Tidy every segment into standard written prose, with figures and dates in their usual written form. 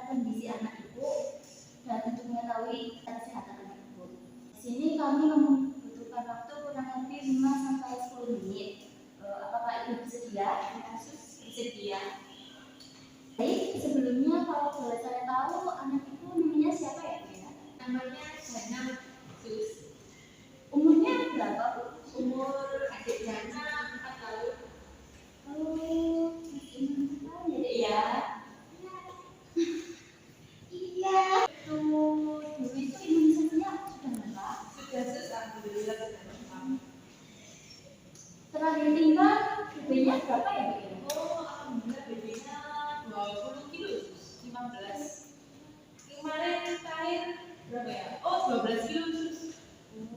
kondisi anak ibu dan untuk mengetahui kesehatan anak ibu. Di sini kami membutuhkan waktu kurang lebih 5-10 menit. Apakah ibu bersedia? Bersedia. Baik, sebelumnya kalau boleh saya tahu anak ibu namanya siapa ya? Namanya Jana Sus. Umurnya berapa, Bu? Umur adik Jana 4 tahun. Oh, masih 6 tahun ya, Dek ya? Iya. Dulu itu imunisasinya sudah lengkap? Sudah Sus, alhamdulillah sudah lengkap. Terakhir timbang BB-nya berapa ya, Bu? Oh, alhamdulillah BB-nya 20 kilo Sus, 15. Kemarin terakhir berapa ya? Oh, 12 kilo Sus.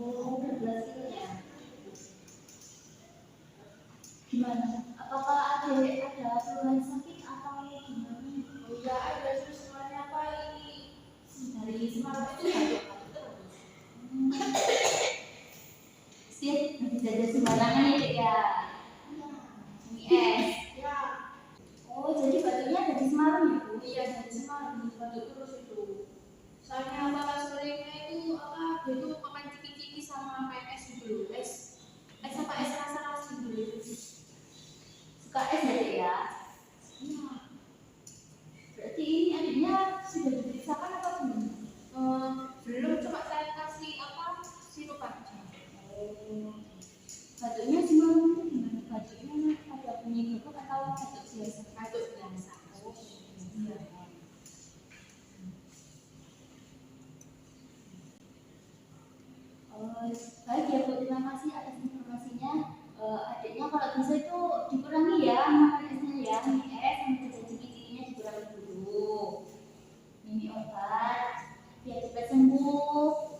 Oh, 12 kilo ya. Gimana? Apakah ada keluhan sakit atau gimana? Oh ya, ada Sus, semuanya apa ini? Dari semalam itu batuk terus. Sip, bisa ada sembarangan ya, Dek ya? Yes. Ya. Oh, jadi batuknya dari semalam ya, Bu? Iya, dari semalam batuk terus itu. Soalnya apa seringnya itu apa? Dia tuh makan ciki-ciki sama PNS gitu loh. Es apa es rasa-rasa gitu loh. Suka es ya, Dek ya? Iya. Berarti ini adiknya sudah diperiksakan apa belum? Belum, cuma saya kasih apa sirup aja. Oh, batuknya semalam itu gimana? Batuknya ada bunyi guguk atau batuk biasa? Batuk biasa. Oh, iya. Baik ya, Bu, terima kasih atas informasinya. Adiknya kalau bisa itu dikurangi ya makan esnya ya, mie es sama jajan ciki-cikinya dikurangi dulu. Minum obat biar cepat sembuh.